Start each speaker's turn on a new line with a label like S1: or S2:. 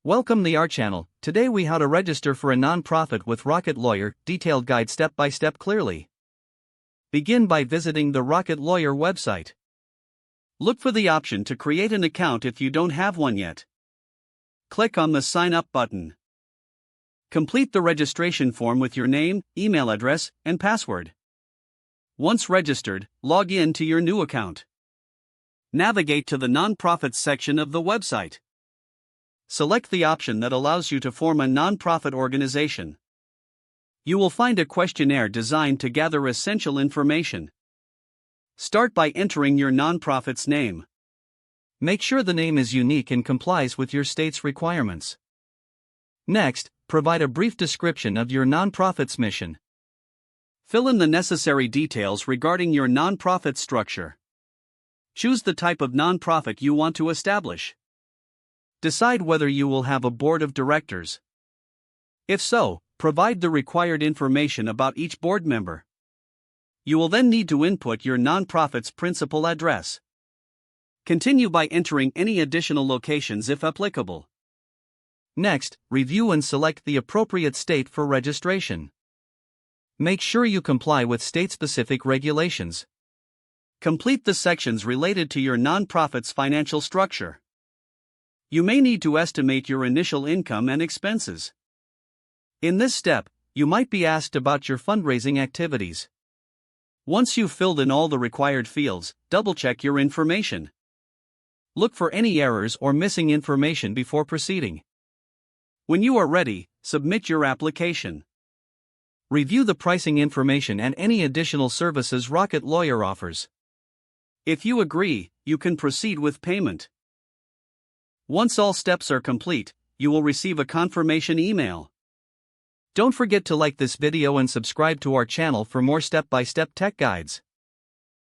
S1: Welcome to our channel. Today we how to register for a non-profit with Rocket Lawyer, detailed guide step by step clearly. Begin by visiting the Rocket Lawyer website. Look for the option to create an account if you don't have one yet. Click on the Sign Up button. Complete the registration form with your name, email address, and password. Once registered, log in to your new account. Navigate to the Nonprofits section of the website. Select the option that allows you to form a nonprofit organization. You will find a questionnaire designed to gather essential information. Start by entering your nonprofit's name. Make sure the name is unique and complies with your state's requirements. Next, provide a brief description of your nonprofit's mission. Fill in the necessary details regarding your nonprofit structure. Choose the type of nonprofit you want to establish. Decide whether you will have a board of directors. If so, provide the required information about each board member. You will then need to input your nonprofit's principal address. Continue by entering any additional locations if applicable. Next, review and select the appropriate state for registration. Make sure you comply with state-specific regulations. Complete the sections related to your nonprofit's financial structure. You may need to estimate your initial income and expenses. In this step, you might be asked about your fundraising activities. Once you've filled in all the required fields, double-check your information. Look for any errors or missing information before proceeding. When you are ready, submit your application. Review the pricing information and any additional services Rocket Lawyer offers. If you agree, you can proceed with payment. Once all steps are complete, you will receive a confirmation email. Don't forget to like this video and subscribe to our channel for more step-by-step tech guides.